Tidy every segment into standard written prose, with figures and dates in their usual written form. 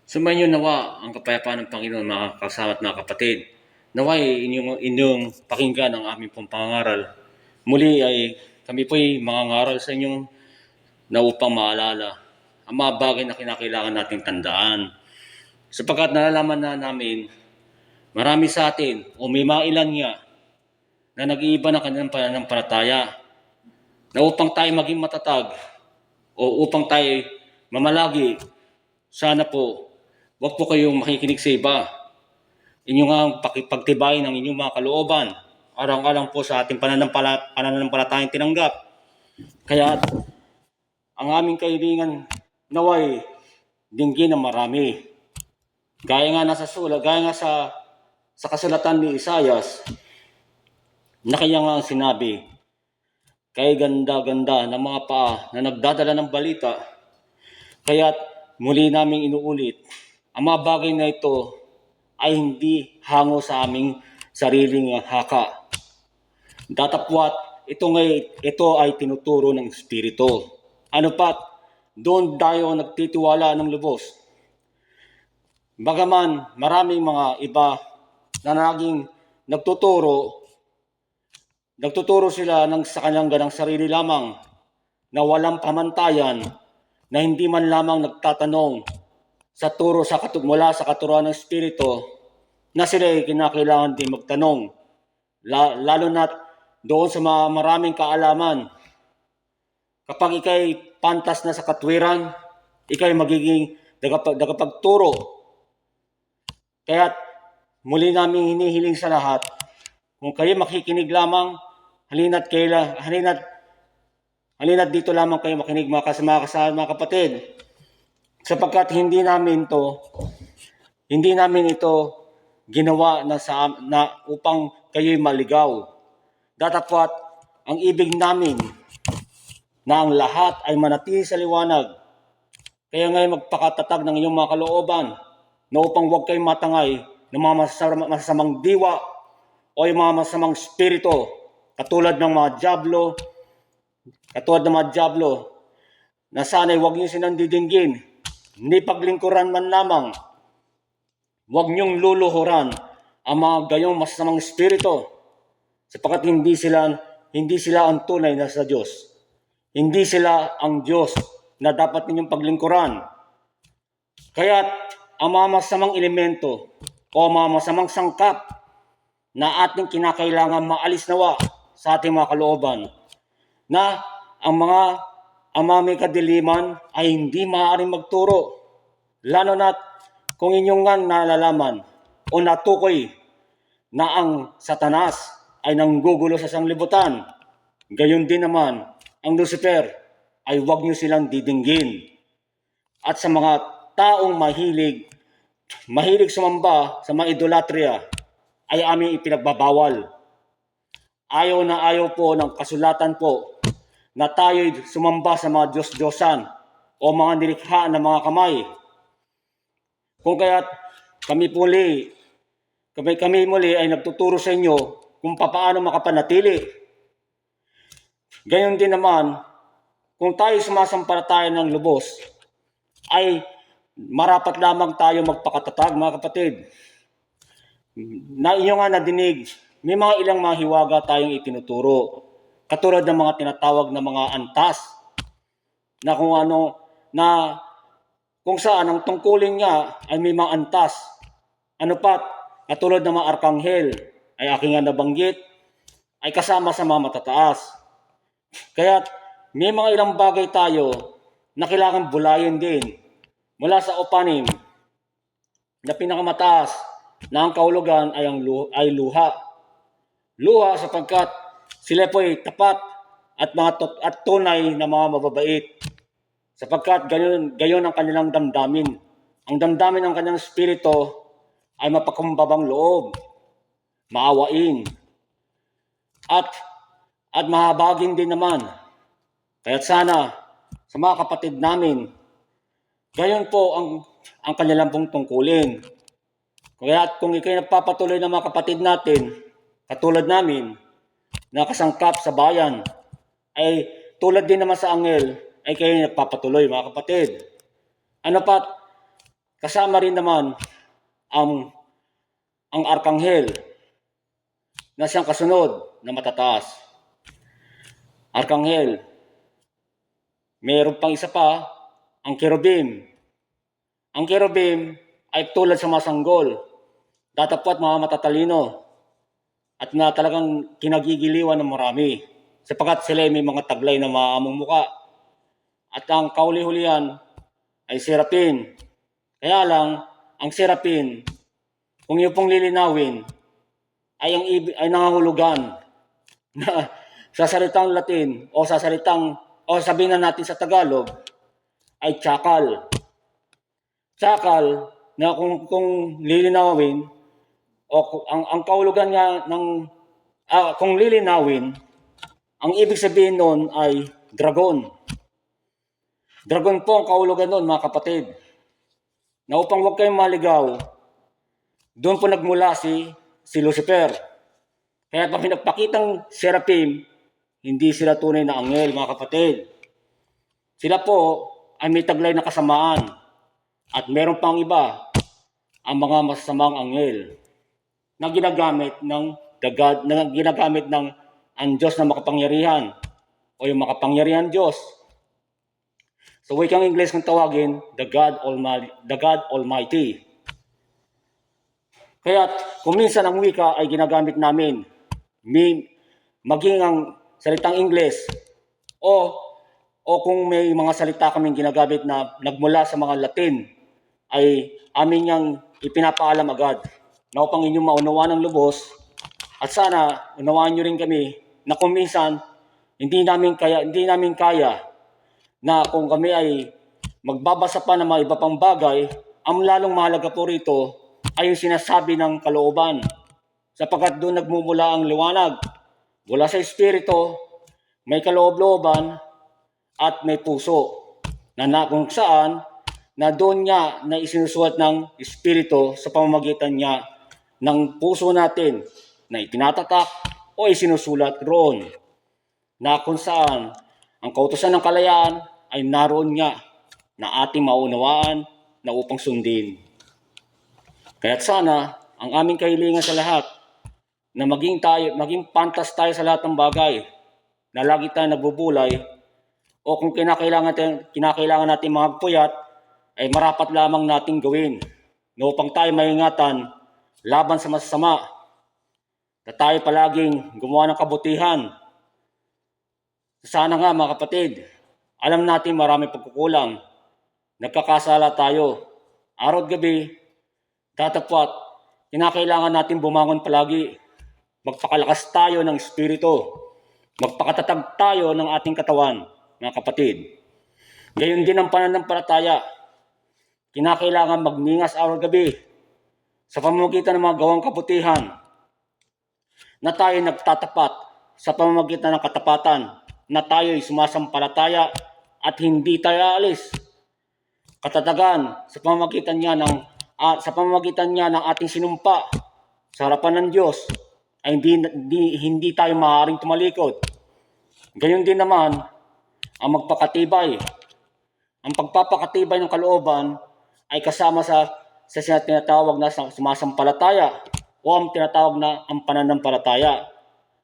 Sumainyo nawa ang kapayapaan ng Panginoon, mga kasama at mga kapatid. Naway inyong pakinggan ang aming pong pangangaral. Muli ay kami po'y mangangaral sa inyong na upang maalala ang mga bagay na kinakailangan nating tandaan. Sapagkat nalalaman na namin, marami sa atin o may mga ilan nga na nag-iiba ng kanilang pananampalataya na upang tayo maging matatag o upang tayo mamalagi, sana po, huwag po kayong makikinig sa iba. Inyo nga pagtibayin ng inyong mga kalooban, arang-arang po sa ating pananampalatayang tinanggap. Kaya ang aming kaibigan naway dinggin ng marami. Gaya nga sa kasulatan ni Isaias, na kaya nga sinabi, kay ganda-ganda ng mga paa na nagdadala ng balita. Kaya't muli naming inuulit, ang mga bagay na ito ay hindi hango sa aming sariling haka. Datapwat, ito ay tinuturo ng Espiritu. Ano pat, doon tayo nagtitiwala ng lubos. Bagaman maraming mga iba na naging nagtuturo sila sa kanilang ganang sarili lamang na walang pamantayan, na hindi man lamang nagtatanong sa turo mula sa katuruan ng Espiritu, na sila ay kinakailangan din magtanong. Lalo na doon sa maraming kaalaman. Kapag ikay pantas na sa katwiran, ikay magiging tagapagturo. Kaya't muli namin hinihiling sa lahat, kung kayo makikinig lamang, halina't dito lamang kayo makinig, mga kapatid. Sapagkat hindi namin ito ginawa na upang kayo'y maligaw. Datapwat ang ibig namin na ang lahat ay manatili sa liwanag. Kaya ngayon magpakatatag ng iyong mga kalooban, na upang huwag kayong matangay ng mga masasamang diwa o yung mga masamang spirito, katulad ng mga diablo, na sana'y huwag niyo silang didinggin, ni paglingkuran man lamang. Huwag niyong luluhuran ang mga gayong masamang spirito, sapagkat hindi sila ang tunay na sa Diyos. Hindi sila ang Diyos na dapat ninyong paglingkuran. Kaya't ang mga masamang elemento o mga masamang sangkap na ating kinakailangan maalis nawa sa ating mga kalooban, na ang mga may kadiliman ay hindi maaaring magturo, lalo na kung inyong nga nalalaman o natukoy na ang Satanas ay nanggugulo sa sanglibutan. Gayon din naman ang Lucifer, ay huwag nyo silang didinggin. At sa mga taong mahilig sumamba sa mga idolatria, ay aming ipinagbabawal. Ayaw na ayaw po ng kasulatan po na tayo'y sumamba sa mga Diyos-Diyosan o mga nilikha na mga kamay. Kung kaya't kami muli ay nagtuturo sa inyo kung paano makapanatili. Gayon din naman, kung tayo sumasampalataya ng lubos, ay marapat lamang tayo magpakatatag, mga kapatid. Na inyo nga nadinig, may mga ilang mga hiwaga tayong itinuturo, katulad ng mga tinatawag na mga antas, na kung saan ang tungkulin niya ay may mga antas. Ano pat, katulad ng mga arkanghel, ay aking nga nabanggit, ay kasama sa mga matataas. Kaya may mga ilang bagay tayo na kailangan bulayin din mula sa upanim, na pinakamataas na ang kahulugan ay luha. Luha sapagkat sila po ay tapat at tunay na mga mababait. Sapagkat gayon ang kanilang damdamin. Ang damdamin ng kanilang spirito ay mapagkumbabang loob, maawain, at mahabagin din naman. Kaya't sana sa mga kapatid namin, gayon po ang kanilang pong tungkulin. Kaya kung ikay nagpapatuloy ng mga kapatid natin, katulad namin, na kasangkap sa bayan, ay tulad din naman sa anghel, ay kayo nagpapatuloy, mga kapatid. Ano pat, Kasama rin naman ang ang arkanghel na siyang kasunod na matataas. Arkanghel. Mayroon pang isa pa, ang kerubim. Ang kerubim ay tulad sa mga sanggol, datapwat mga matatalino, at na talagang kinagigiliwan ng marami, sapagkat sila ay may mga taglay na maamong muka. At ang kauli-hulihan ay serapin. Kaya lang, ang serapin, kung iyo pong lilinawin, ay nangangahulugan na sa salitang Latin o sabihin na natin sa Tagalog ay tsakal. Tsakal na kung lilinawin o ang kahulugan nga ng kung lilinawin, ang ibig sabihin noon ay dragon. Dragon po ang kahulugan noon, mga kapatid. Na upang huwag kayong maligaw, doon po nagmula si Lucifer. Kaya pag pinagpakitang serapim, hindi sila tunay na anghel, mga kapatid. Sila po ay may taglay na kasamaan. At meron pang iba, ang mga masasamang anghel na ginagamit ng ang Diyos na makapangyarihan o yung makapangyarihan Diyos. Sa wikang Ingles kung tawagin, the God Almighty. Kaya kung minsan ang wika ay ginagamit namin, maging ang salitang Ingles o kung may mga salita kaming ginagamit na nagmula sa mga Latin, ay amin niyang ipinapaalam agad na upang inyong maunawaan ng lubos, at sana unawaan niyo rin kami na kung minsan hindi namin kaya na kung kami ay magbabasa pa ng mga iba pang bagay, ang lalong mahalaga po rito ay yung sinasabi ng kalooban, sapagkat doon nagmumula ang liwanag mula sa Espiritu, may kaloob-looban at may puso na kung saan na doon niya na isinusulat ng Espiritu sa pamamagitan niya ng puso natin na itinatatak o isinusulat roon, na kung saan ang kautusan ng kalayaan ay naroon nga na ating maunawaan na upang sundin. Kaya't sana ang aming kahilingan sa lahat na maging pantas tayo sa lahat ng bagay, na lagi tayo nagbubulay, o kung kinakailangan natin mga puyat, ay marapat lamang nating gawin na upang tayo maingatan laban sa masasama, na tayo palaging gumawa ng kabutihan. Sana nga, mga kapatid, alam natin marami pagkukulang, nagkakasala tayo araw at gabi, datapwat kinakailangan natin bumangon palagi, magpakalakas tayo ng espiritu, magpakatatag tayo ng ating katawan, mga kapatid. Gayon din ang pananampalataya, kinakailangan magningas araw at gabi sa pamamagitan ng mga gawang kabutihan, na tayo nagtatapat sa pamamagitan ng katapatan, na tayo ay sumasampalataya at hindi tayo aalis. Katatagan sa pamamagitan niya ng ating sinumpa sa harapan ng Diyos, ay hindi tayo maaaring tumalikod. Gayon din naman ang magpakatibay. Ang pagpapakatibay ng kalooban ay kasama sa tinatawag na sumasampalataya o ang tinatawag na ang pananampalataya.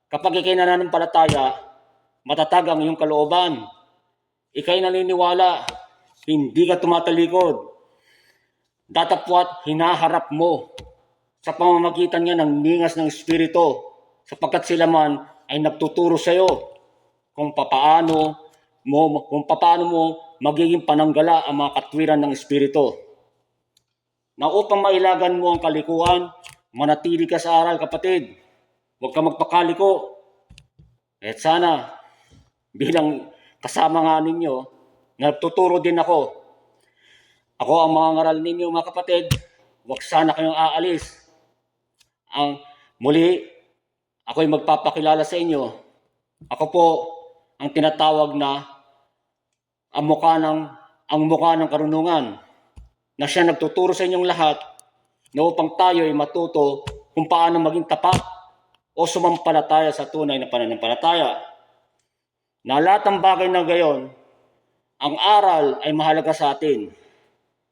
Kapag ikay nananampalataya, matatag ang iyong kalooban. Ikay naniniwala, hindi ka tumatalikod. Datapwat hinaharap mo sa pamamagitan niya ng ningas ng Espiritu, sapagkat sila man ay nagtuturo sa iyo kung papaano mo magiging pananggala ang mga katwiran ng Espiritu. Na upang mailagan mo ang kalikuan, manatili ka sa aral, kapatid. Huwag ka magpakaliko. At sana, bilang kasama nga ninyo, nagtuturo din ako. Ako ang mga ngaral ninyo, mga kapatid. Huwag sana kayong aalis. Muli, ako'y magpapakilala sa inyo. Ako po ang tinatawag na ang mukha ng karunungan, na siya nagtuturo sa inyong lahat na upang tayo ay matuto kung paano maging tapat o sumampalataya sa tunay na pananampalataya. Na lahat ng bagay na gayon, ang aral ay mahalaga sa atin.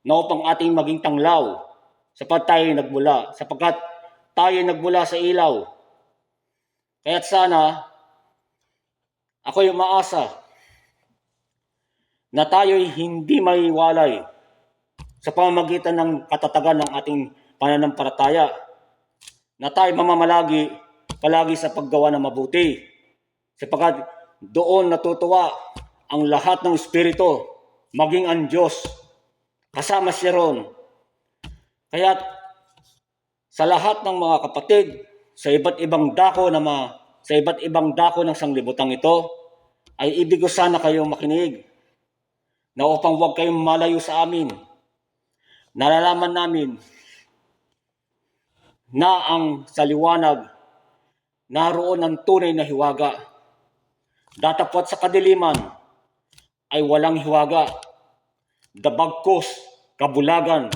na upang ating maging tanglaw sapagkat tayo nagmula sa ilaw. Kaya't sana ako'y umaasa na tayo'y hindi maiwalay sa pamamagitan ng katatagan ng ating pananampalataya, na tayo mamamalagi palagi sa paggawa ng mabuti, sapagkat doon natutuwa ang lahat ng espiritu, maging ang Diyos, kasama siya ron. Kaya't sa lahat ng mga kapatid, sa iba't ibang dako ng sanglibutang ito, ay ibig ko sana kayong makinig, na upang huwag kayong malayo sa amin. Nalalaman namin na ang sa liwanag naroon ang tunay na hiwaga. Datapwat sa kadiliman ay walang hiwaga. Dabagkos, kabulagan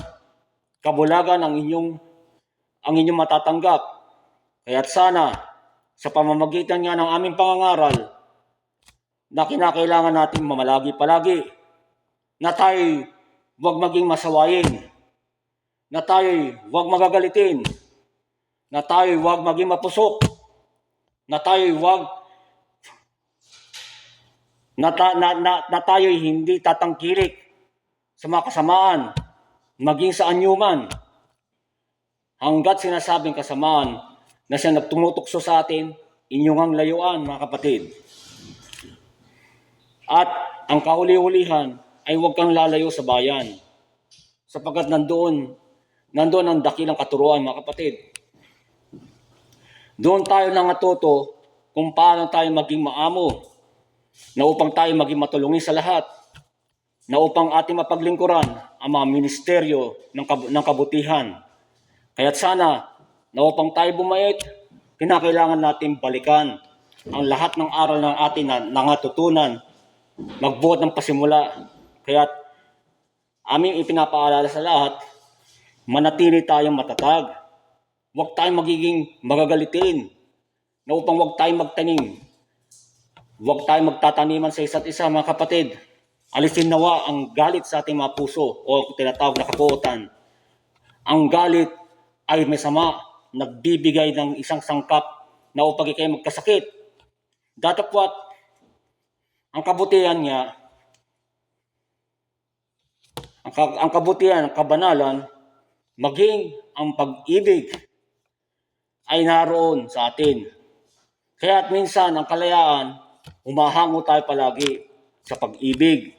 ang inyong matatanggap. Kaya't sana sa pamamagitan nga ng aming pangangaral na kinakailangan natin mamalagi palagi, na tayo huwag maging masawayin, na tayo huwag magagalitin, na tayo huwag maging mapusok, na tayo huwag na tayo hindi tatangkilik sa mga kasamaan, maging sa anyuman, hanggat sinasabing kasamaan na siya nagtumutukso sa atin, inyong ang layuan, mga kapatid. At ang kahuli-hulihan ay huwag kang lalayo sa bayan, sapagkat nandoon ang dakilang katuruan, mga kapatid. Doon tayo nangatuto kung paano tayo maging maamo, na upang tayo maging matulungin sa lahat, na upang ating mapaglingkuran ang mga ministeryo ng kabutihan. Kaya't sana, na upang tayo bumait, kinakailangan natin balikan ang lahat ng aral ng atin na nangatutunan, magbuhat ng pasimula. Kaya't aming ipinapaalala sa lahat, manatili tayong matatag. Huwag tayong magiging magagalitin, na upang huwag tayong magtanim. Huwag tayong magtataniman sa isa't isa, mga kapatid. Alisin nawa ang galit sa ating mga puso o tinatawag na kapuotan. Ang galit ay may sama, nagbibigay ng isang sangkap na upang kayo magkasakit. Datapwat, ang kabutihan niya, ang kabutihan, ang kabanalan, maging ang pag-ibig ay naroon sa atin. Kaya't minsan ang kalayaan, humahango tayo palagi sa pag-ibig.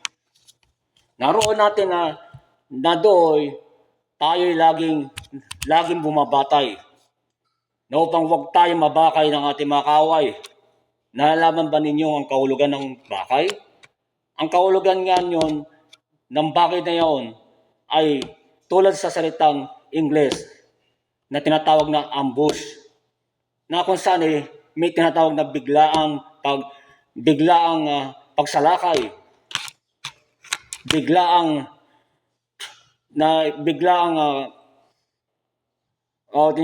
Naroon natin na doy, tayo'y laging bumabatay, na upang huwag tayo mabakay ng ating mga kaaway. Nalalaman ba ninyo ang kahulugan ng bakay? Ang kahulugan nga yun, ng bakay na yun, ay tulad sa salitang Ingles na tinatawag na ambush, na kung saan may tinatawag na biglaang pagsalakay,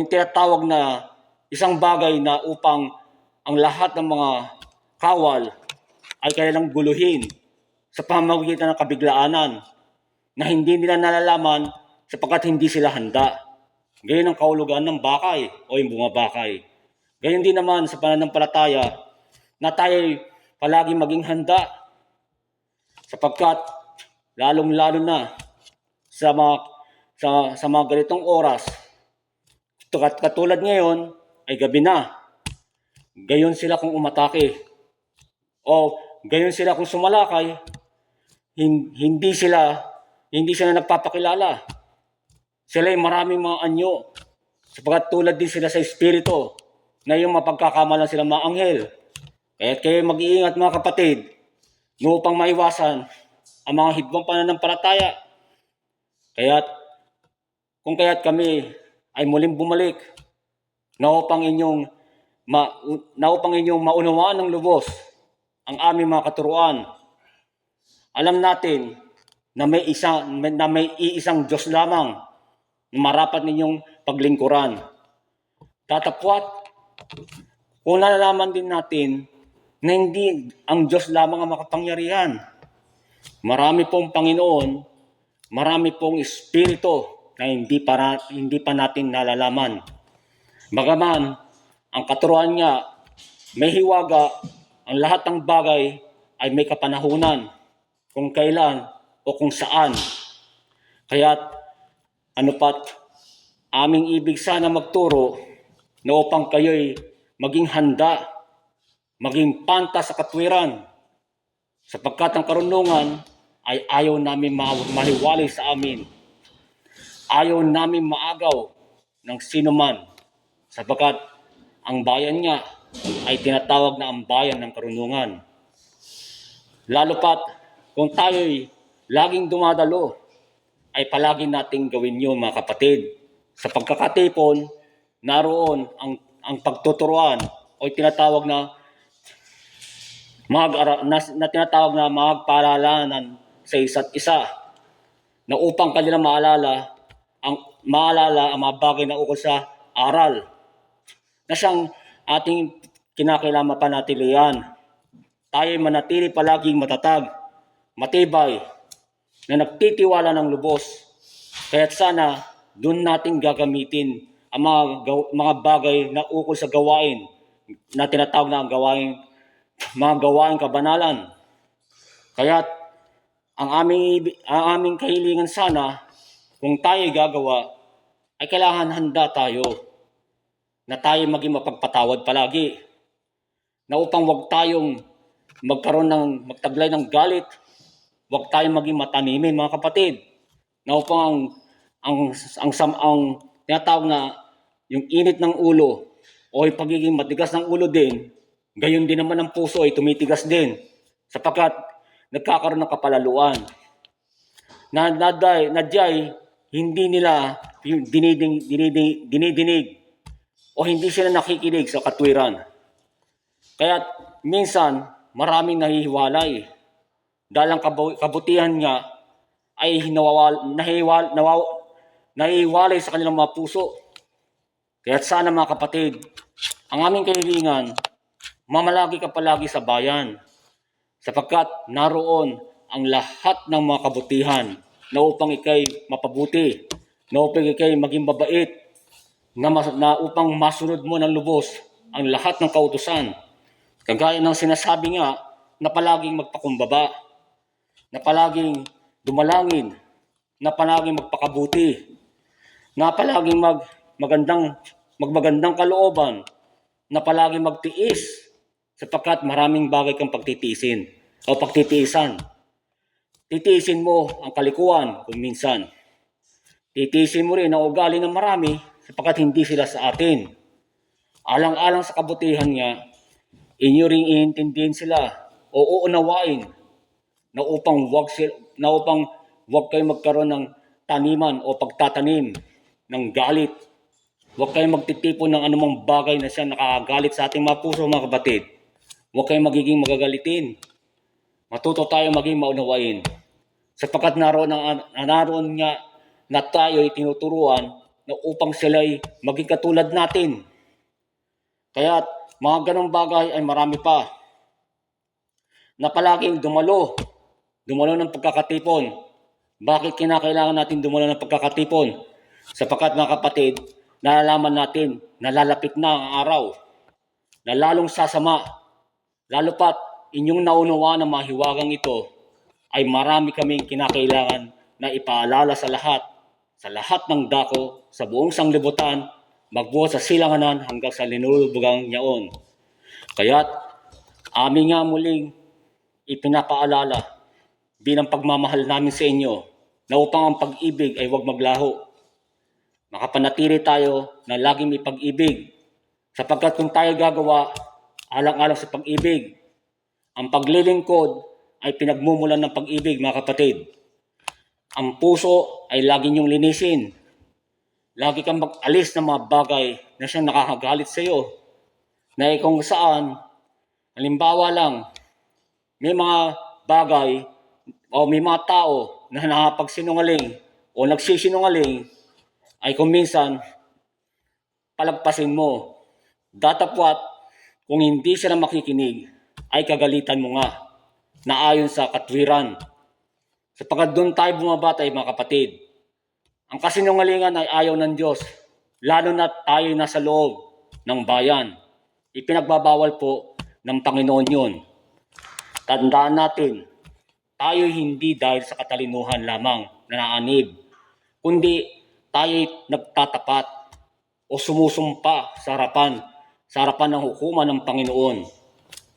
tinatawag na isang bagay na upang ang lahat ng mga kawal ay kailang guluhin sa pamamagitan ng kabiglaanan na hindi nila nalalaman sapagkat hindi sila handa. Gayon ang kahulugan ng bakay o yung bumabakay. Gayon din naman sa pananampalataya na tayo palagi maging handa, sapagkat lalong-lalo na sa mga ganitong oras, katulad ngayon ay gabi na. Gayon sila kung umatake o gayon sila kung sumalakay, hindi sila nagpapakilala. Sila ay maraming mga anyo, sapagkat tulad din sila sa espiritu na yung mapagkakamalan sila mga anghel. Kaya't kayo mag-iingat, mga kapatid, upang maiwasan ang mga hidwang pananampalataya. Kaya't kami ay muling bumalik na upang inyong maunawaan ng lubos ang aming mga katuruan. Alam natin na may iisang Diyos lamang na marapat ninyong paglingkuran. Tatapwat, kung nalalaman din natin na hindi ang Diyos lamang ang makapangyarihan. Marami pong Panginoon Marami pong espiritu na hindi pa natin nalalaman. Bagaman ang katuruan niya may hiwaga, ang lahat ng bagay ay may kapanahunan kung kailan o kung saan. Kaya't ano pat aming ibig sana magturo na upang kayo'y maging handa, maging pantas sa katwiran, sapagkat ang karunungan ay ayaw namin mahiwalay sa amin. Ayaw namin maagaw ng sino man, sapagkat ang bayan niya ay tinatawag na ang bayan ng karunungan. Lalo pat kung tayo'y laging dumadalo, ay palagi nating gawin yun, mga kapatid. Sa pagkakatipon, naroon ang pagtuturuan o tinatawag na tinatawag na magpaalalanan sa isa't isa, na upang kanila maalala ang mga bagay na ukol sa aral na siyang ating kinakailangan panatilihan. Tayo'y manatili palaging matatag, matibay, na nagtitiwala ng lubos. Kaya't sana doon natin gagamitin ang mga bagay na ukol sa gawain na tinatawag na mga gawain kabanalan. Kaya't ang aming kahilingan sana, kung tayo gagawa, ay kailangan handa tayo na tayo maging mapagpatawad palagi, na upang wag tayong magtaglay ng galit, wag tayong maging matanimin, mga kapatid, na upang ang tinatawag na yung init ng ulo o yung pagiging matigas ng ulo din, gayon din naman ang puso ay tumitigas din, sapagkat nagkakaroon ng kapalaluan na hindi nila dinidinig o hindi sila nakikinig sa katwiran. Kaya minsan maraming nahihiwalay dahil ang kabutihan niya ay nahihiwalay sa kanilang mga puso. Kaya sana, mga kapatid, ang aming kahilingan, mamalagi ka palagi sa bayan, sapagkat naroon ang lahat ng mga kabutihan na upang ikay mapabuti, na upang ikay maging mabait, na upang masunod mo ng lubos ang lahat ng kautusan. Kagaya ng sinasabi nga na palaging magpakumbaba, na palaging dumalangin, na palaging magpakabuti, na palaging magmagandang kalooban, na palaging magtiis, sapagkat maraming bagay kang pagtitiisin o pagtitiisan. Titiisin mo ang kalikuan kung minsan. Titiisin mo rin ang ugali ng marami, sapagkat hindi sila sa atin. Alang-alang sa kabutihan niya, inyo ring iintindihin sila o uunawain na upang wag kayo magkaroon ng taniman o pagtatanim ng galit. Huwag kayong magtitipon ng anumang bagay na siya nakakagalit sa ating mga puso, mga kapatid. Huwag kayong magiging magagalitin. Matuto tayo maging maunawain. Sapagkat naroon nga na tayo ay tinuturuan na upang sila'y maging katulad natin. Kaya mga ganong bagay ay marami pa. Na palaging dumalo ng pagkakatipon. Bakit kinakailangan natin dumalo ng pagkakatipon? Sapagkat, mga kapatid, nalalaman natin na lalapit na ang araw na lalong sasama. Lalo pat inyong naunawa ng mahiwagang ito ay marami kaming kinakailangan na ipaalala sa lahat ng dako, sa buong sanglibutan, magbuhat sa silanganan hanggang sa linulubugang yaon. Kaya't amin nga muling ipinapaalala bilang pagmamahal namin sa inyo na upang ang pag-ibig ay huwag maglaho. Makapanatili tayo na laging may pag-ibig, sapagkat kung tayo gagawa alang-alang sa pag-ibig, ang paglilingkod ay pinagmumulan ng pag-ibig, mga kapatid. Ang puso ay lagi niyong linisin. Lagi kang mag-alis ng mga bagay na siyang nakakagalit sa iyo, na kung saan, halimbawa lang, may mga bagay o may mga tao na nakapagsinungaling o nagsisinungaling, ay kung minsan palagpasin mo. Datapwat kung hindi sila makikinig, ay kagalitan mo nga na ayon sa katwiran. Sapagkat doon tayo bumabatay, mga kapatid. Ang kasinungalingan ay ayaw ng Diyos, lalo na tayo nasa loob ng bayan. Ipinagbabawal po ng Panginoon yun. Tandaan natin, tayo hindi dahil sa katalinuhan lamang na naanib, kundi tayo nagtatapat o sumusumpa sa harapan ng hukuman ng Panginoon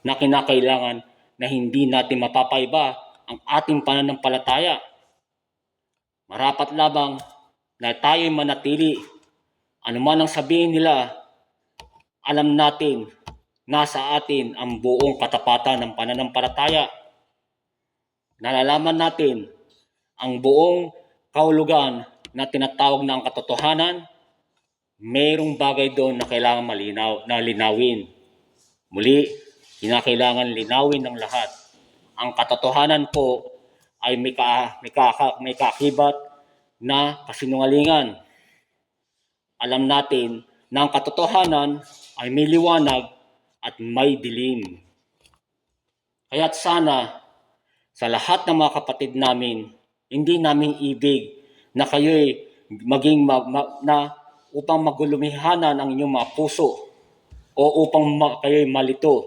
na kinakailangan na hindi natin mapapaiba ang ating pananampalataya. Marapat lamang na tayo'y manatili. Ano man ang sabihin nila, alam natin, nasa atin ang buong katapatan ng pananampalataya. Nalalaman natin ang buong kahulugan na tinatawag na ang katotohanan. Mayroong bagay doon na kailangan linawin. Muli, kinakailangan linawin ng lahat. Ang katotohanan po ay may kaakibat na kasinungalingan. Alam natin na ang katotohanan ay may liwanag at may dilim. Kaya't sana sa lahat ng mga kapatid namin, hindi namin ibig na kayo'y maging upang magulumihanan ang inyong mga puso o upang kayo'y malito,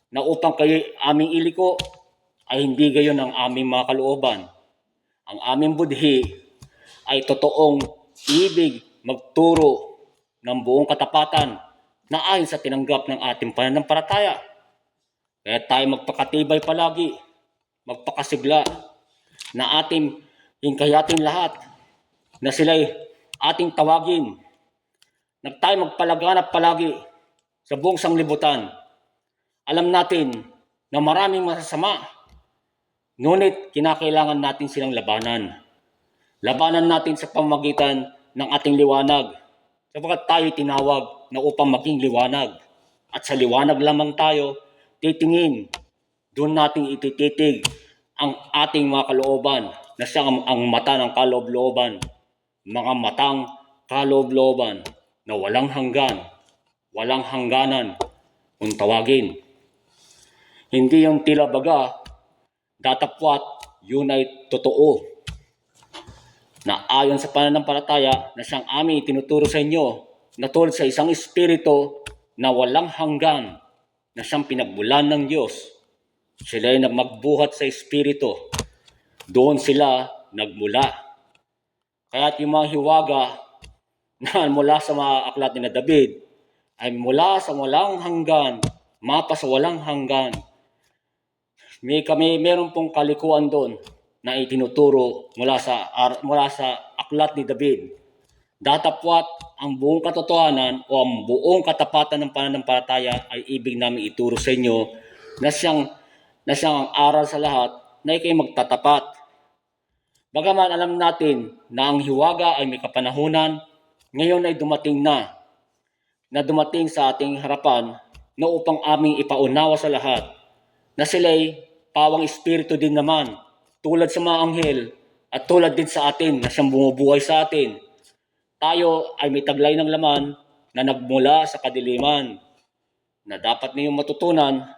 na upang kayo'y aming iliko ay hindi gayon ang aming mga kalooban. Ang aming budhi ay totoong ibig magturo ng buong katapatan na ayon sa tinanggap ng ating pananampalataya. Kaya tayo magpakatibay palagi, magpakasigla, na ating hingkayatin lahat na sila'y ating tawagin, na tayo magpalaganap palagi sa buong sanglibutan. Alam natin na maraming masasama, ngunit kinakailangan natin silang labanan. Labanan natin sa pamamagitan ng ating liwanag, sapagkat tayo tinawag na upang maging liwanag. At sa liwanag lamang tayo titingin. Doon natin itititig ang ating mga kalooban na siyang ang mata ng kaloob-looban. Mga matang kaloob-looban na walang hangganan kung tawagin. Hindi yung tila baga, datapwat, yun ay totoo. Na ayon sa pananampalataya na siyang aming itinuturo sa inyo, na tulad sa isang espiritu na walang hanggan, na siyang pinagmulan ng Diyos. Sila ay magbuhat sa espiritu. Doon sila nagmula. Kaya't yung mga hiwaga na mula sa mga aklat ni David ay mula sa walang hanggan, mapa sa walang hanggan. Meron pong kalikuan doon na itinuturo mula sa aklat ni David. Datapwat ang buong katotohanan o ang buong katapatan ng pananampalataya ay ibig namin ituro sa inyo na siyang ang aral sa lahat na ikay magtatapat. Bagaman alam natin na ang hiwaga ay may kapanahunan, ngayon ay dumating na dumating sa ating harapan na upang aming ipaunawa sa lahat na sila'y pawang espiritu din naman, tulad sa mga anghel at tulad din sa atin na siyang bumubuhay sa atin. Tayo ay may taglay ng laman na nagmula sa kadiliman na dapat niyong matutunan.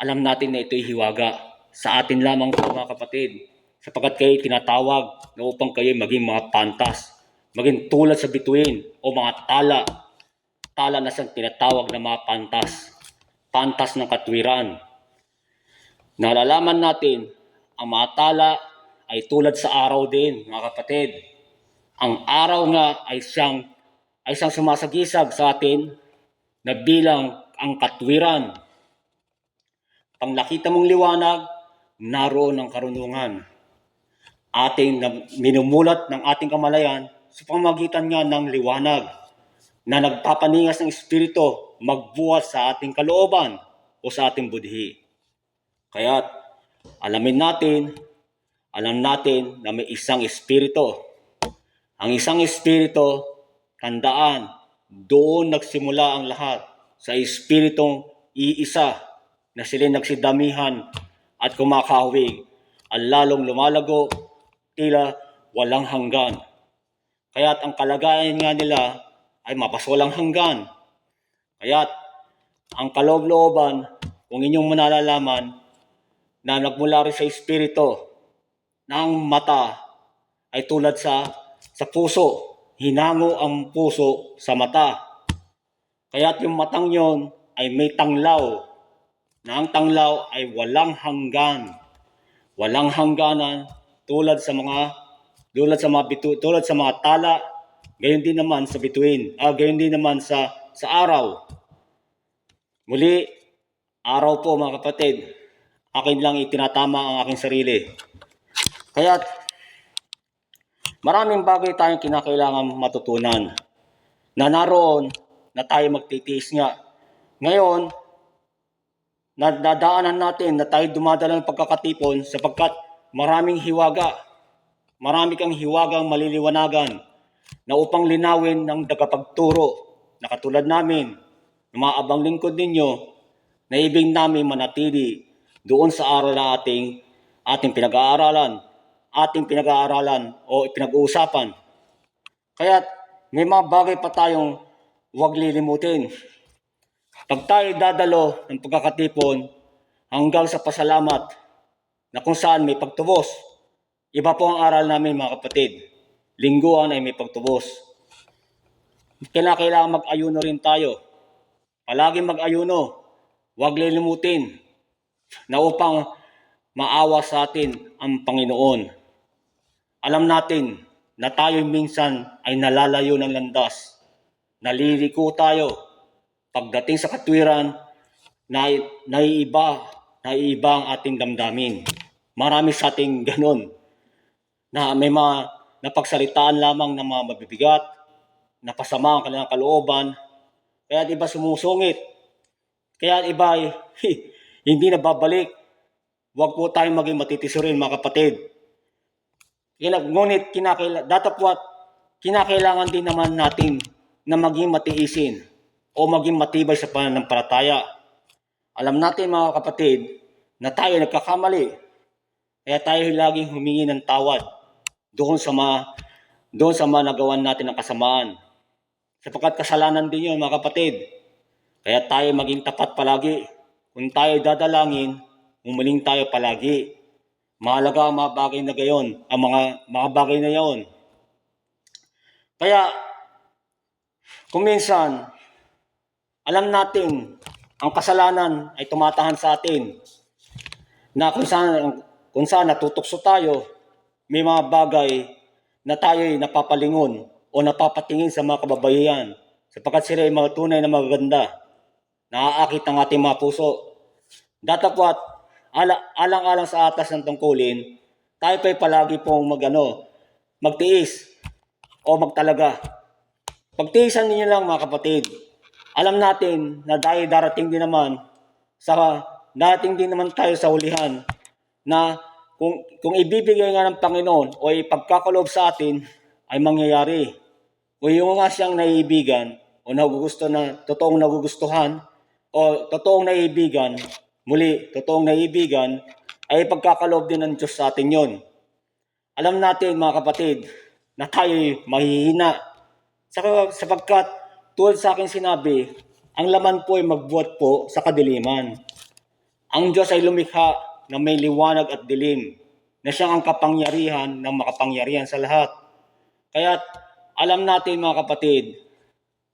Alam natin na ito'y hiwaga. Sa atin lamang po, mga kapatid, sapagkat kayo tinatawag na upang kayo maging mga pantas, maging tulad sa bituin o mga tala na siyang tinatawag na mga pantas ng katwiran. Nalalaman natin ang mga tala ay tulad sa araw din, mga kapatid. Ang araw nga ay siyang sumasagisag sa atin na bilang ang katwiran. Pang nakita mong liwanag, naroon ang karunungan. Ating minumulat ng ating kamalayan sa pamamagitan nga ng liwanag na nagpapaningas ng espiritu magbuhat sa ating kalooban o sa ating budhi. Kaya't alam natin na may isang espiritu. Ang isang espiritu, tandaan, doon nagsimula ang lahat sa espiritong iisa na sila nagsidamihan at kumakahawig at lalong lumalago tila walang hanggan. Kaya't ang kalagayan nga nila ay mapaswalang hanggan. Kaya't ang kaloob-looban, kung inyong manalalaman na nagmula rin sa espiritu, na ang mata ay tulad sa puso. Hinango ang puso sa mata. Kaya't yung matang yon ay may tanglaw, na ang tanglaw ay walang hanggan. Walang hangganan tulad sa mga tala, gayon din naman sa bituin, gayon din naman sa araw. Muli, araw po mga kapatid, akin lang itinatama ang aking sarili. Kaya maraming bagay tayong kinakailangan matutunan na naroon na tayo magtitiis nga. Ngayon, nadaanan natin na tayo dumadala ng pagkakatipon sapagkat maraming hiwaga. Marami kang hiwagang maliliwanagan na upang linawin ng tagapagturo na katulad namin, na mga abang lingkod ninyo, na ibig namin manatili doon sa aral na ating pinag-aaralan o pinag-uusapan. Kaya may mga bagay pa tayong huwag lilimutin. Pag tayo dadalo ng pagkakatipon hanggang sa pasalamat na kung saan may pagtubos, iba po ang aral namin mga kapatid. Lingguan ay may pagtubos. Kailangan mag-ayuno rin tayo. Palaging mag-ayuno. Huwag lilimutin na upang maawa sa atin ang Panginoon. Alam natin na tayo minsan ay nalalayo ng landas. Naliliko tayo. Pagdating sa katwiran, naiiba ang ating damdamin. Marami sa ating ganun na may mga napagsalitaan lamang ng mga mabibigat, napasama ang kanilang kalooban, kaya iba sumusungit, kaya iba ay hindi na babalik. Huwag po tayong maging matitisurin mga kapatid. Ngunit kinakailangan din naman natin na maging matiisin o maging matibay sa pananampalataya. Alam natin mga kapatid na tayo nagkakamali, kaya tayo laging humingi ng tawad doon sa mga nagawan natin ng kasamaan. Sapagkat kasalanan din yun mga kapatid. Kaya tayo maging tapat palagi. Kung tayo dadalangin, umuling tayo palagi. Mahalaga ang mga bagay na gayon, ang mga bagay na yaon. Kaya kung minsan, alam natin ang kasalanan ay tumatahan sa atin, na kung saan natutokso tayo, may mga bagay na tayo'y napapalingon o napapatingin sa mga kababaihan sapagkat sila ay mga tunay na magaganda. Naaakit ang ating mga puso. Datapwat, alang-alang sa atas ng tungkulin, tayo pa'y palagi pong magtiis o magtalaga. Pagtiisan ninyo lang mga kapatid. Alam natin na dahil darating din naman tayo sa hulihan na kung ibibigay nga ng Panginoon o ipagkakaloob sa atin ay mangyayari. O yung nga siyang naiibigan o totoong nagugustuhan o totoong naiibigan ay ipagkakaloob din ng Diyos sa atin yon. Alam natin mga kapatid na tayo'y mahihina sapagkat tulad sa akin sinabi, ang laman po ay magbuhat po sa kadiliman. Ang Diyos ay lumikha na may liwanag at dilim, na siyang ang kapangyarihan ng makapangyarihan sa lahat. Kaya alam natin mga kapatid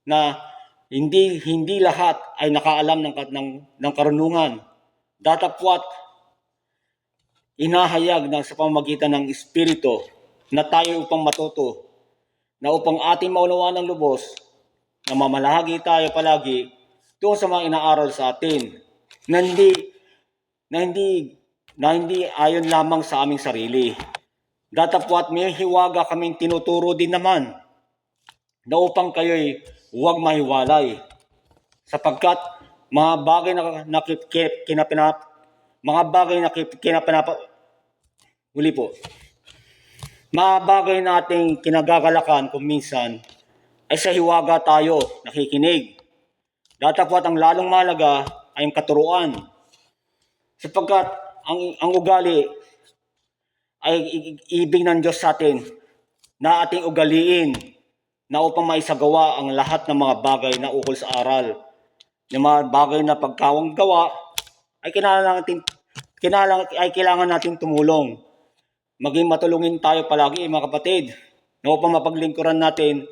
na hindi lahat ay nakaalam ng karunungan. Datapwat inahayag sa pamamagitan ng Espiritu na tayo upang matuto, na upang ating maunawaan ng lubos, na mamalahagi tayo palagi doon sa mga inaaral sa atin, na hindi ayon lamang sa aming sarili. Datapwat may hiwaga kaming tinuturo din naman na upang kayo'y huwag mahiwalay. Sapagkat mga bagay na ating kinagagalakan kung minsan ay sa hiwaga tayo nakikinig. Datapwat ang lalong mahalaga ay ang katuruan. Sapagkat ang ugali ay ibig ng Diyos sa atin na ating ugaliin na upang maisagawa ang lahat ng mga bagay na ukol sa aral. Yung mga bagay na pagkawang gawa ay kailangan natin tumulong. maging matulungin tayo palagi mga kapatid na upang mapaglingkuran natin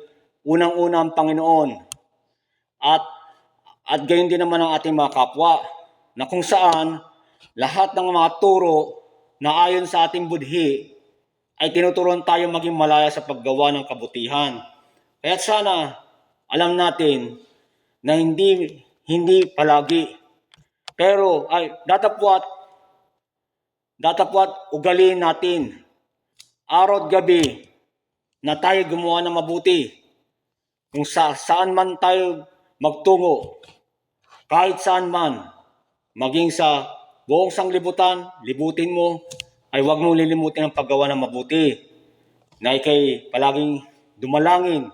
unang-una ang Panginoon at gayon din naman ang ating mga kapwa na kung saan lahat ng mga turo na ayon sa ating budhi ay tinuturuan tayo maging malaya sa paggawa ng kabutihan. Kaya sana alam natin na hindi palagi, pero ay datapwat ugaliin natin araw at gabi na tayo gumawa ng mabuti kung saan man tayo magtungo, kahit saan man, maging sa buong sanglibutan, libutin mo, ay huwag mong lilimutin ang paggawa ng mabuti na ikay palaging dumalangin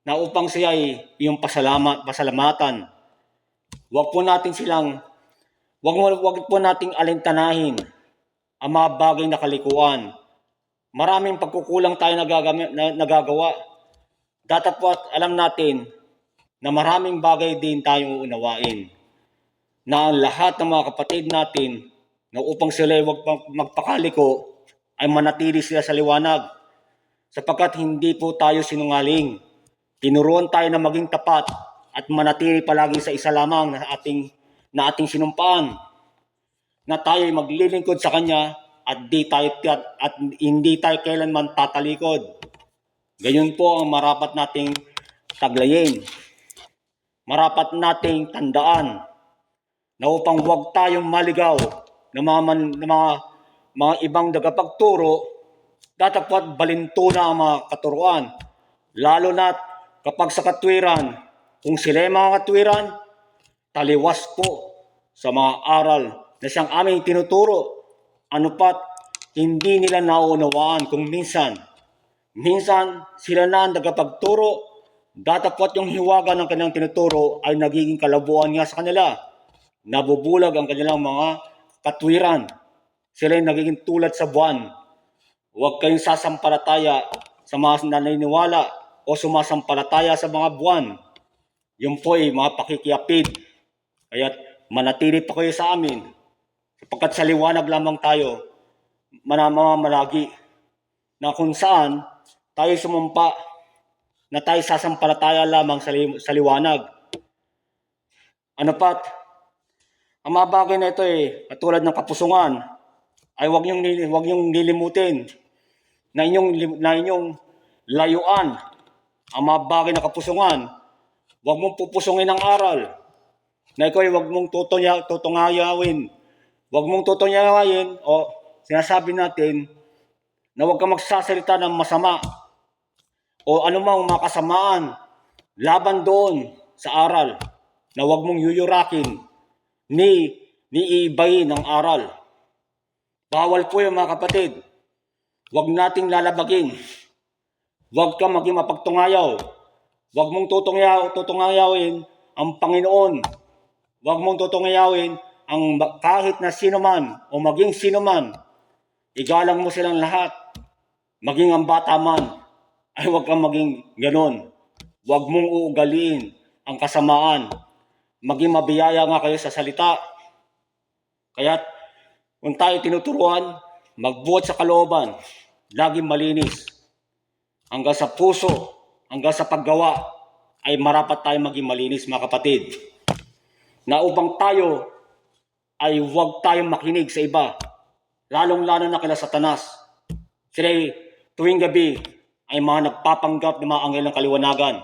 na upang siya ay iyong pasalamatan. Huwag po nating alintanahin ang mga bagay na kalikuan. Maraming pagkukulang tayo nagagawa. Datapwat alam natin na maraming bagay din tayong unawain. Na ang lahat ng mga kapatid natin na upang sila huwag magpakaliko ay manatili sila sa liwanag. Sapagkat hindi po tayo sinungaling. Tinuruan tayo na maging tapat at manatili palagi sa isa lamang na ating sinumpaan. Na tayo ay maglilingkod sa Kanya at hindi tayo kailanman tatalikod. Gayon po ang marapat nating taglayin. Marapat nating tandaan na upang huwag tayong maligaw ng mga ibang tagapagturo, datapwat balintuna ang mga katuruan. Lalo na kapag sa katwiran, kung sila ay mga katwiran, taliwas po sa mga aral na siyang aming tinuturo. Ano pat, hindi nila nauunawaan kung minsan sila na ang tagapagturo, datapwat yung hiwaga ng kanilang tinuturo ay nagiging kalabuan nga sa kanila. Nabubulag ang kanilang mga katwiran. Sila ay nagiging tulad sa buwan. Huwag kayong sasampalataya sa mga naniniwala o sumasampalataya sa mga buwan. Yun po ay mga pakikiyapid. Kaya manatili pa kayo sa amin. Sapagkat sa liwanag lamang tayo mamamalagi. Na kung saan tayo sumumpa na tayo sasampalataya lamang sa liwanag. Ano pat, ang mga bagay na ito katulad ng kapusungan, ay huwag niyong lilimutin na inyong layuan ang mga bagay na kapusungan. Huwag mong pupusungin ang aral. Na ikaw ay huwag mong tutungayawin. Huwag mong tutungayawain o sinasabi natin na huwag kang magsasalita ng masama o anumang makasamaan laban doon sa aral na huwag mong yuyurakin ni iibayin ang aral. Bawal po yung mga kapatid. Huwag nating lalabagin. Huwag kang maging mapagtungayaw. Huwag mong tutungayawin ang Panginoon. Huwag mong tutungayawin ang kahit na sino man o maging sino man. Igalang mo silang lahat. Maging ang bata man, ay huwag kang maging ganon. Huwag mong uugaliin ang kasamaan. Maging mabiyaya nga kayo sa salita. Kaya kung tayo tinuturuan, magbuhat sa kalooban, laging malinis. Hanggang sa puso, hanggang sa paggawa, ay marapat tayo maging malinis mga kapatid. Na upang tayo ay huwag tayong makinig sa iba, lalong-lalo na kila Satanas. Sila tuwing gabi ay mga nagpapanggap ng mga anghel ng kaliwanagan.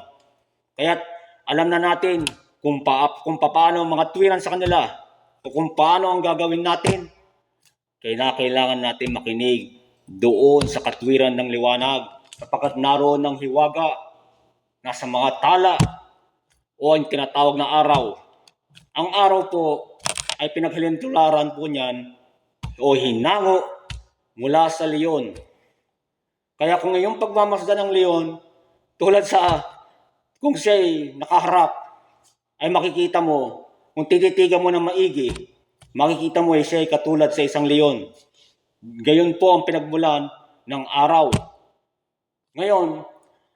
Kaya alam na natin kung paano mga tuwiran sa kanila o kung paano ang gagawin natin. Kailangan natin makinig doon sa katwiran ng liwanag sapagkat naroon ng hiwaga nasa mga tala o ang tinatawag na araw. Ang araw po ay pinaghalintularan po niyan o hinango mula sa leon. Kaya kung iyong pagmamasdan ng leon, tulad sa kung siya'y nakaharap, ay makikita mo, kung tititigan mo ng maigi, makikita mo siya'y katulad sa isang leon. Gayon po ang pinagmulan ng araw. Ngayon,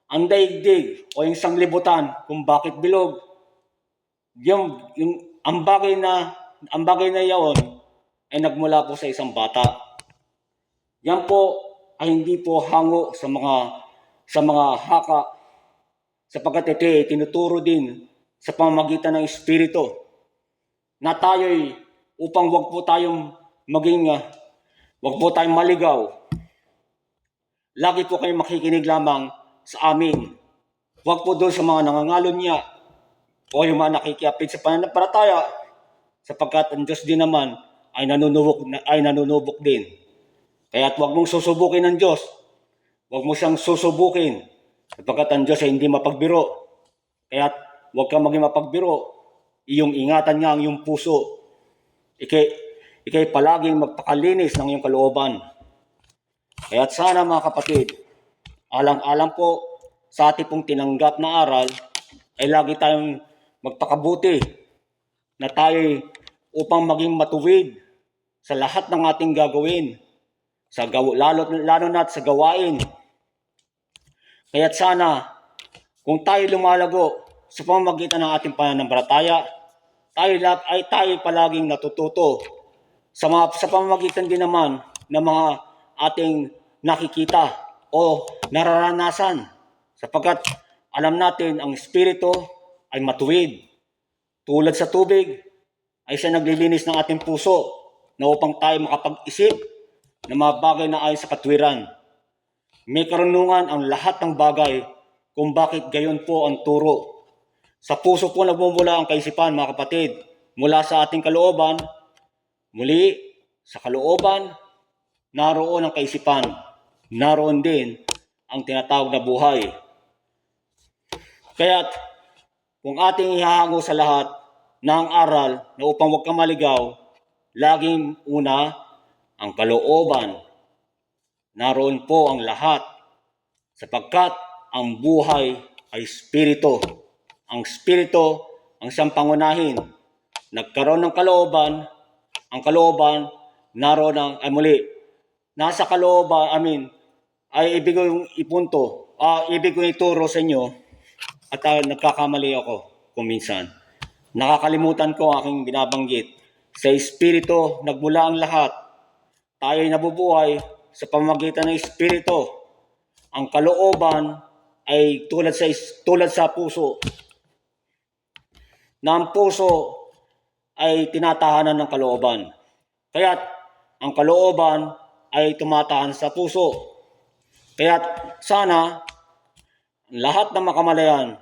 ang daigdig o yung sanglibutan kung bakit bilog, ang bagay na iyon ay nagmula po sa isang bata. Yan po ay hindi po hango sa mga haka, sapagkat ito ay tinuturo din sa pamamagitan ng Espiritu na tayo'y upang wag po tayong wag po tayong maligaw. Lagi po kayong makikinig lamang sa amin. Wag po doon sa mga nangangalon niya o yung mga nakikiapit sa pananampalataya, sapagkat ang Diyos din naman ay nanunubok din. Kaya't wag mong susubukin ng Diyos. Wag mo siyang susubukin, sapagkat ang Diyos ay hindi mapagbiro. Kaya't wag kang maging mapagbiro. Iyong ingatan nga ang iyong puso. Ikay palaging magpakalinis ng iyong kalooban. Kaya't sana mga kapatid, alang-alang po sa ating pong tinanggap na aral, ay lagi tayong magpakabuti na tayo upang maging matuwid sa lahat ng ating gagawin, lalo na sa gawain. Kaya't sana, kung tayo lumalago sa pamamagitan ng ating pananampalataya, tayo palaging natututo sa pamamagitan din naman ng mga ating nakikita o nararanasan, sapagkat alam natin ang Espiritu ay matuwid. Tulad sa tubig ay siya naglilinis ng ating puso na upang tayo makapag-isip ng mga bagay na ayon sa katwiran. May karunungan ang lahat ng bagay kung bakit gayon po ang turo. Sa puso po nagmumula ang kaisipan, mga kapatid, mula sa ating kalooban. Muli, sa kalooban, naroon ang kaisipan. Naroon din ang tinatawag na buhay. Kaya't, kung ating ihahango sa lahat ng aral na upang huwag kang maligaw, laging una ang kalooban. Naroon po ang lahat, sapagkat ang buhay ay Espiritu. Ang Espiritu ang siyang pangunahin. Nagkaroon ng kalooban, ang kalooban naroon ang, nasa kalooban, ay ibig kong ibig kong ituro sa inyo, at nagkakamali ako kung minsan. Nakakalimutan ko ang aking binabanggit. Sa Espiritu nagmula ang lahat. Tayo'y nabubuhay sa pamamagitan ng Espiritu. Ang kalooban ay tulad sa puso, na ang puso ay tinatahanan ng kalooban. Kaya't ang kalooban ay tumatahan sa puso. Kaya't sana lahat ng makamalayan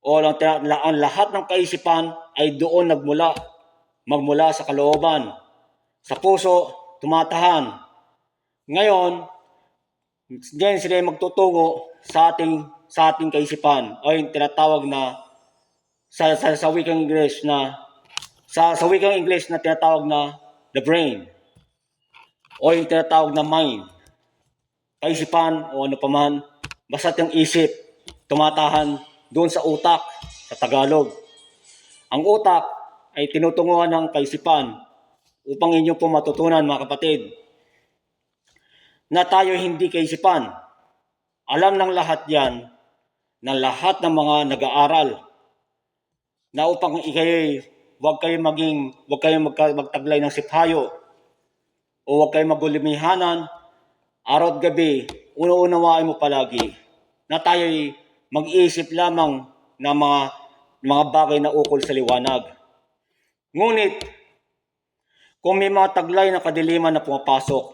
o ang lahat ng kaisipan ay doon magmula sa kalooban. Sa puso, tumatahan. Ngayon, diyan sila magtutungo sa ating kaisipan o yung tinatawag na sa wikang English na tinatawag na the brain o yung tinatawag na mind. Kaisipan o ano paman, basta yung isip, tumatahan doon sa utak, sa Tagalog. Ang utak ay tinutunguhan ng kaisipan upang inyo po matutunan, mga kapatid, na tayo hindi kaisipan. Alam ng lahat yan, ng lahat ng mga nag-aaral, na upang huwag kayong magtaglay ng siphayo, o huwag kayong magulimahanan, araw at gabi, unawain mo palagi, na tayo'y mag-iisip lamang ng mga bagay na ukol sa liwanag. Ngunit, kung may mga taglay na kadiliman na pumapasok,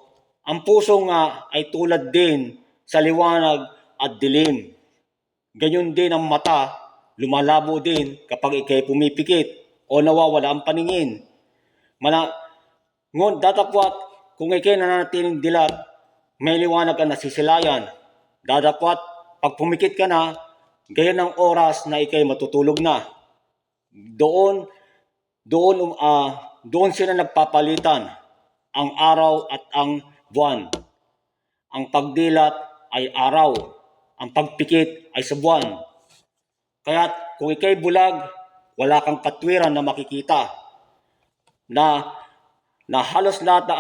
ang puso nga ay tulad din sa liwanag at dilim. Ganyan din ang mata, lumalabo din kapag ikay pumipikit o nawawala ang paningin. Ngunit datapwat, kung ikay nananatiling dilat, may liwanag ang nasisilayan. Datapwat, pag pumikit ka na, gayon ang oras na ikay matutulog na. Doon sila nagpapalitan, ang araw at ang buwan. Ang pagdilat ay araw, ang pagpikit ay sa buwan. Kaya't kung ikay bulag, wala kang katwiran na makikita. Na halos lahat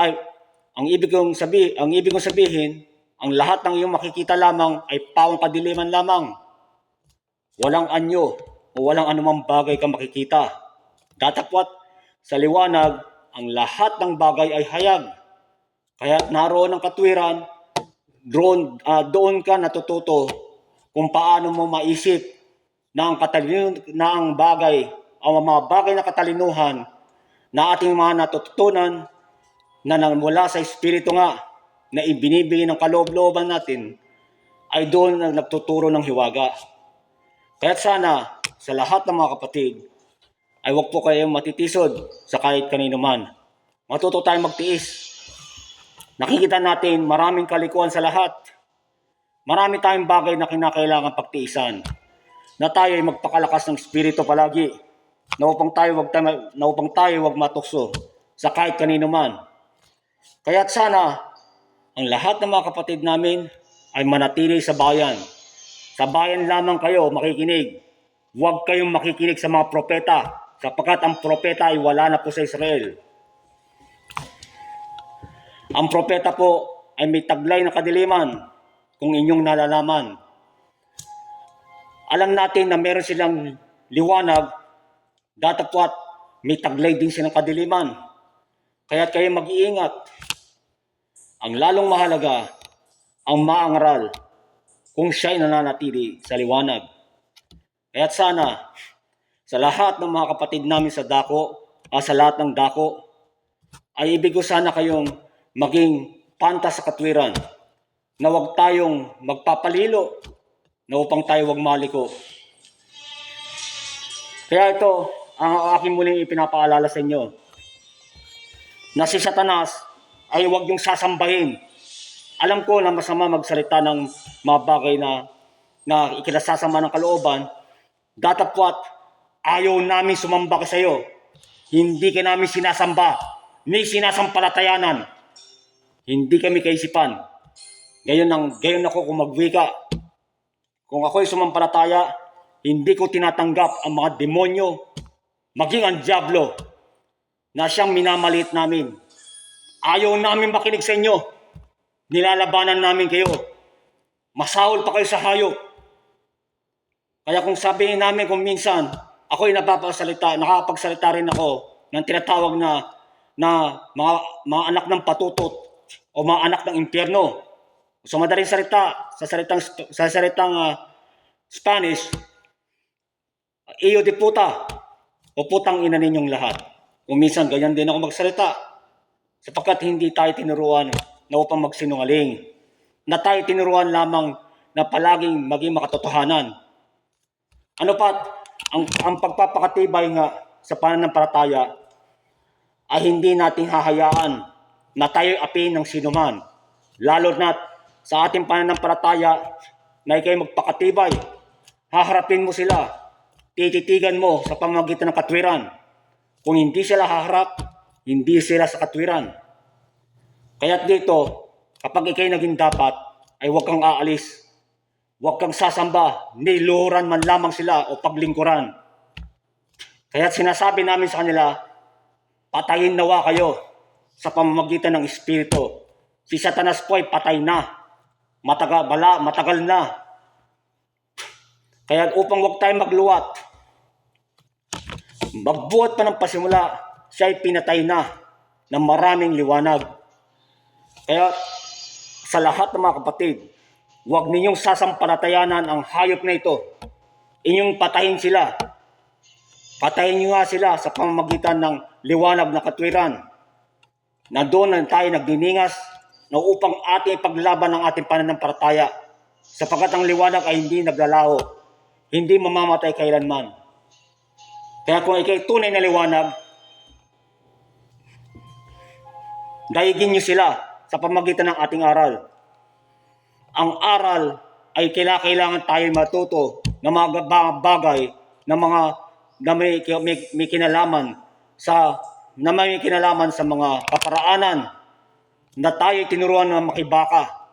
ang ibig kong sabihin, ang lahat ng iyong makikita lamang ay pawang kadiliman lamang. Walang anyo o walang anumang bagay kang makikita. Datapwat sa liwanag, ang lahat ng bagay ay hayag. Kaya naroon ang katwiran, doon ka natututo kung paano mo maisip na ang bagay, ang mga bagay na katalinuhan na ating mga natututunan na mula sa Espiritu nga na ibinibigay ng kaloob-looban natin ay doon na nagtuturo ng hiwaga. Kaya sana sa lahat ng mga kapatid ay huwag po kayong matitisod sa kahit kanino man. Matuto tayong magtiis. Nakikita natin maraming kalikuan sa lahat. Marami tayong bagay na kinakailangan pagtiisan. Na tayo ay magpakalakas ng espiritu palagi. Na upang tayo wag matukso sa kahit kanino man. Kaya't sana ang lahat ng mga kapatid namin ay manatili sa bayan. Sa bayan lamang kayo makikinig. Huwag kayong makikinig sa mga propeta, sapagkat ang propeta ay wala na po sa Israel. Ang propeta po ay may taglay na kadiliman kung inyong nalalaman. Alam natin na meron silang liwanag, datapwat may taglay din silang kadiliman. Kaya't kayo mag-iingat. Ang lalong mahalaga, ang maangaral kung siya'y nananatili sa liwanag. Kaya't sana, sa lahat ng mga kapatid namin sa sa lahat ng dako, ay ibig ko sana kayong maging pantas sa katwiran, na huwag tayong magpapalilo, na upang tayo huwag maliko. Kaya ito, ang aking muling ipinapaalala sa inyo, na si Satanas ay huwag yung sasambahin. Alam ko na masama magsalita ng mga bagay na ikinasasama ng kalooban, datapwat ayaw namin sumamba ka sa iyo. Hindi ka namin sinasamba, ni sinasampalatayanan. Hindi kami kaisipan. Gayon ako kung magwika. Kung ako'y sumampalataya, hindi ko tinatanggap ang mga demonyo, maging ang diablo, na siyang minamalit namin. Ayaw namin makinig sa inyo. Nilalabanan namin kayo. Masahol pa kayo sa hayop. Kaya kung sabihin namin kung minsan, ako'y nakapagsalita rin ako ng tinatawag na mga anak ng patutot o mga anak ng impyerno. Sa madaling salita, sa salitang Spanish, iyo de puta, o putang ina ninyong lahat. Kung minsan, ganyan din ako magsalita. Sapagkat hindi tayo tinuruan na upang magsinungaling. Na tayo tinuruan lamang na palaging maging makatotohanan. Ano pa, ang pagpapakatibay nga sa pananampalataya ay hindi natin hahayaan na tayo apiin ng sinuman. Lalo na't sa ating pananampalataya na ikay magpakatibay, haharapin mo sila, tititigan mo sa pamamagitan ng katwiran. Kung hindi sila haharap, hindi sila sa katwiran. Kaya't dito, kapag ikay naging dapat, ay huwag kang aalis. Huwag kang sasamba, niluhuran man lamang sila o paglingkuran. Kaya't sinasabi namin sa kanila, patayin nawa kayo sa pamamagitan ng Espiritu. Si Satanas po ay patay na. Matagal na. Kaya upang huwag tayong magluwat, magbuhat pa ng pasimula, siya ay pinatay na ng maraming liwanag. Kaya sa lahat ng mga kapatid, huwag ninyong sasampalatayanan ang hayop na ito. Inyong patayin sila. Patayin nyo nga sila sa pamamagitan ng liwanag na katwiran. Na doon na tayo nagdiningas na upang ating ipaglaban ang ating pananampalataya. Sapagkat ang liwanag ay hindi naglalaho. Hindi mamamatay kailanman. Kaya kung ikay tunay na liwanag, daigin nyo sila sa pamamagitan ng ating aral. Ang aral ay kailangan tayo matuto ng mga bagay na may kinalaman sa mga kaparaanan na tayo tinuruan na makibaka.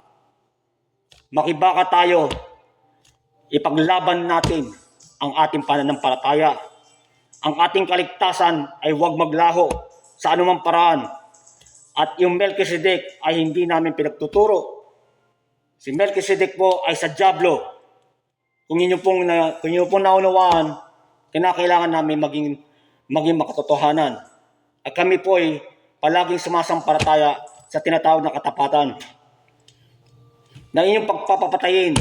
Makibaka tayo. Ipaglaban natin ang ating pananampalataya. Ang ating kaligtasan ay huwag maglaho sa anumang paraan. At yung Melchizedek ay hindi namin pinagtuturo. Si Melchizedek po ay sa diablo. Kung inyo pong naunawaan, kinakailangan namin maging makatotohanan. At kami po ay palaging sumasampalataya sa tinatawag na katapatan, na inyong pagpapatayin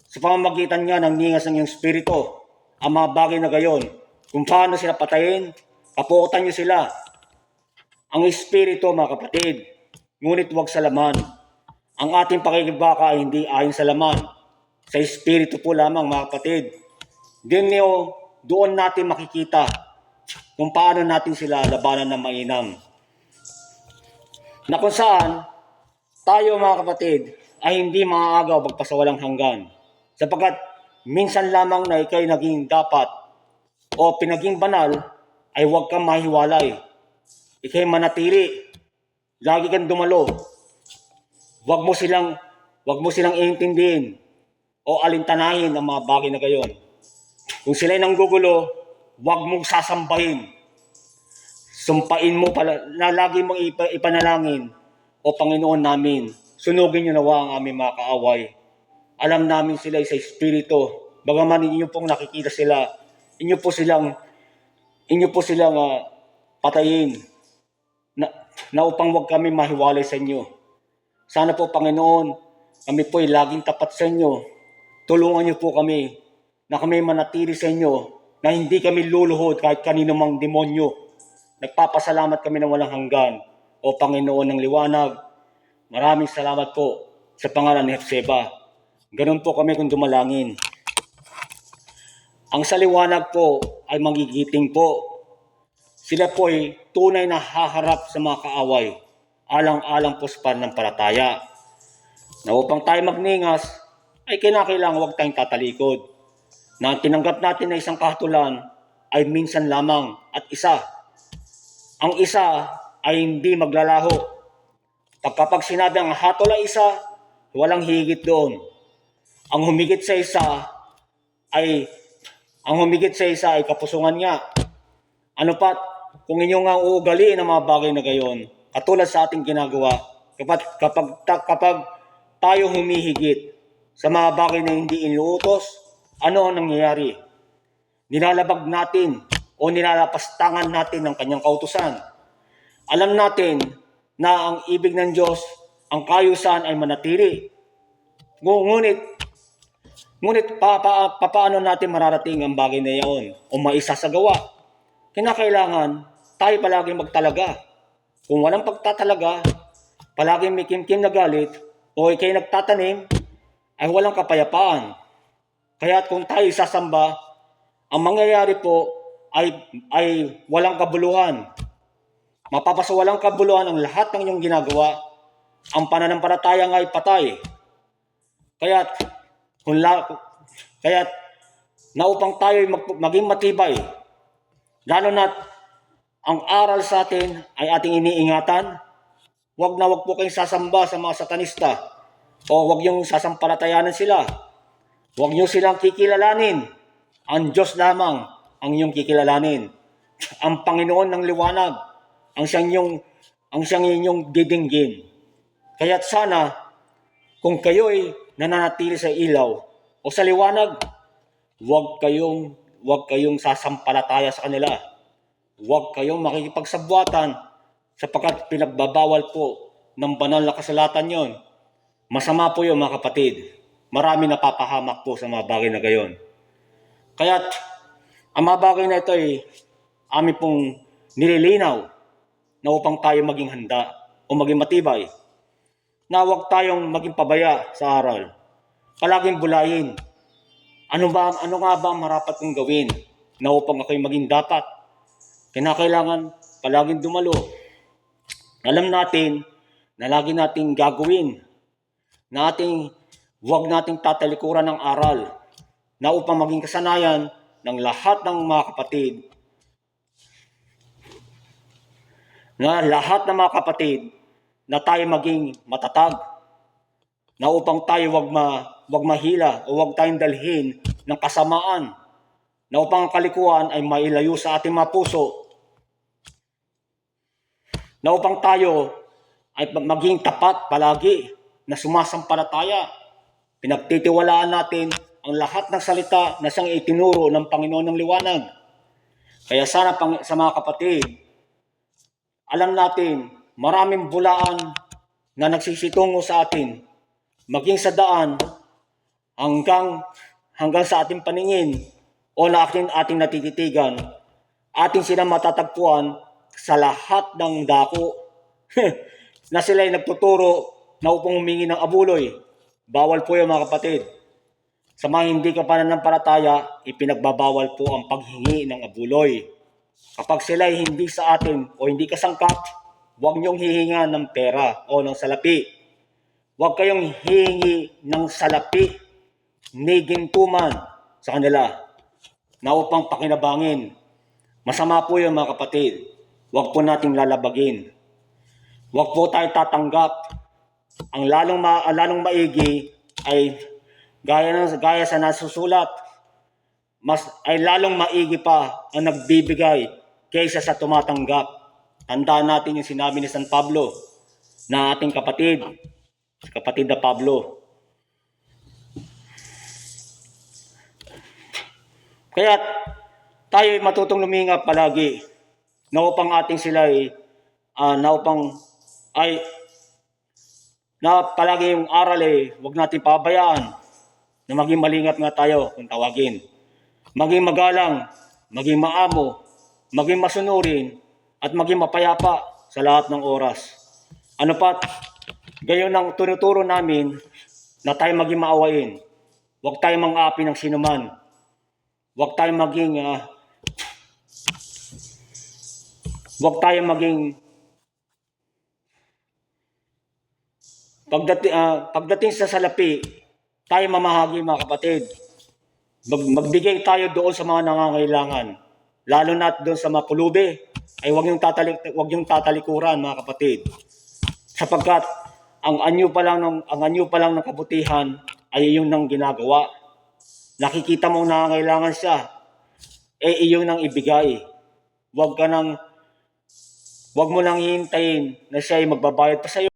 sa pamamagitan nga ng ningas ng iyong spirito, ang mga bagay na gayon. Kung paano sila patayin, kapuotan nyo sila. Ang espiritu, mga kapatid, ngunit huwag sa laman. Ang ating pakikibaka ay hindi ayon sa laman. Sa espiritu po lamang, mga kapatid. Doon natin makikita kung paano natin sila labanan ng mainam. Na kung saan, tayo mga kapatid, ay hindi maaagaw magpasawalang hanggan. Sapagkat minsan lamang na ikay naging dapat o pinaging banal, ay huwag kang mahiwalay. Ikay manatili. Lagi kang dumalo. Huwag mo silang iintindihin o alintanahin ang mga bagay na gayon. Kung sila'y nanggugulo, huwag mong sasambahin. Sumpain mo pala na lagi mong ipanalangin, o Panginoon namin, sunugin niyo nawa ang aming mga kaaway. Alam namin sila sa espiritu. Bagaman inyo pong nakikita sila, inyo po silang patayin na upang huwag kami mahiwalay sa inyo. Sana po, Panginoon, kami po ay laging tapat sa inyo. Tulungan niyo po kami na kami manatili sa inyo, na hindi kami luluhod kahit kanino mang demonyo. Nagpapasalamat kami ng walang hanggan, o Panginoon ng liwanag. Maraming salamat po sa pangalan ni Hephzibah. Ganun po kami kung dumalangin. Ang sa liwanag po ay magigiting po. Sila po ay tunay na haharap sa mga kaaway, alang-alang po sa pananampalataya. Na upang tayo magningas, ay kinakailangan huwag tayong tatalikod. Na tinanggap natin na isang kahatulan ay minsan lamang at isa. Ang isa ay hindi maglalaho. Kapag sinabi ang hatol ay isa, walang higit doon. Ang humigit sa isa ay kapusungan nga. Ano pat, kung inyo nga uugaliin ang mga bagay na gayon, katulad sa ating ginagawa, kapag tayo humihigit sa mga bagay na hindi inuutos, ano ang nangyayari? Nilalabag natin o nilalapastangan natin ng kanyang kautusan. Alam natin na ang ibig ng Diyos, ang kayusan ay manatili. Ngunit paano natin mararating ang bagay na iyon o maisasagawa? Kinakailangan tayo palaging magtalaga. Kung walang pagtatalaga, palaging may kimkim na galit o ikay nagtatanim, ay walang kapayapaan. Kaya kung tayo sasamba, ang mangyayari po ay walang kabuluhan. Mapapasawalang kabuluhan ang lahat ng iyong ginagawa. Ang pananampalataya nga ay patay. Kaya't na upang tayo maging matibay, lalo na't ang aral sa atin ay ating iniingatan, wag po kayong sasamba sa mga satanista o wag yung sasampalatayanan sila. Wag niyo silang kikilalanin. Ang Diyos lamang ang iyong kikilalanin. Ang Panginoon ng liwanag ang siyang inyong didinggin. Kaya't sana kung kayo'y nananatili sa ilaw o sa liwanag, huwag kayong sasampalataya sa kanila. Huwag kayong makikipagsabwatan sapagkat pinagbabawal po ng banal na kasulatan yon. Masama po yun, mga kapatid. Marami napapahamak po sa mga bagay na gayon. Kaya't ang mga bagay na ito ay amin pong nililinaw na upang tayo maging handa o maging matibay. Na huwag tayong maging pabaya sa aral. Palaging bulayin. Ano nga ba ang marapat kong gawin na upang ako'y maging dapat? Kinakailangan palaging dumalo. Alam natin na lagi nating gagawin na huwag nating tatalikuran ng aral na upang maging kasanayan ng lahat ng mga kapatid, na tayo maging matatag, na upang tayo wag mahila o wag tayong dalhin ng kasamaan, na upang ang kalikuan ay mailayo sa ating mga puso, na upang tayo ay maging tapat palagi na sumasampalataya. Pinagtitiwalaan natin ang lahat ng salita na siyang itinuro ng Panginoon ng liwanag. Kaya sana sa mga kapatid, alam natin, maraming bulaan na nagsisitungo sa atin, maging sa daan hanggang sa ating paningin o na ating natititigan, ating sila matatagpuan sa lahat ng dako na sila ay nagtuturo na upang humingi ng abuloy. Bawal po yung mga kapatid. Sa mga hindi ka pananampalataya, ipinagbabawal po ang paghingi ng abuloy. Kapag sila ay hindi sa atin o hindi kasangkap, huwag niyong hihinga ng pera o ng salapi. Huwag kayong hihingi ng salapi ni gintuman sa kanila na upang pakinabangin. Masama po yun mga kapatid. Huwag po nating lalabagin. Huwag po tayo tatanggap. Ang lalong maigi ay gaya sa nasusulat, ay lalong maigi pa ang nagbibigay kaysa sa tumatanggap. Tandaan natin yung sinabi ni San Pablo na ating kapatid na Pablo. Kaya tayo ay matutong luminga palagi na upang ating sila na palagi yung aral huwag natin pabayaan na maging malingat nga tayo kung tawagin. Maging magalang, maging maamo, maging masunurin, at maging mapayapa sa lahat ng oras. Ano pat, gayon ang tunuturo namin na tayo maging maawain. Huwag tayo mang-api ng sinuman. Huwag tayo maging pagdating sa salapi, tayo mamahagi mga kapatid. Magbigay tayo doon sa mga nangangailangan. Lalo na doon sa mapulubi, ay huwag yung tatalikuran mga kapatid. Sapagkat ang anyo pa lang ng kabutihan ay iyong nang ginagawa. Nakikita mong nangangailangan siya, iyong nang ibigay. Huwag mo nang hihintayin na siya ay magbabayad pa sa iyo.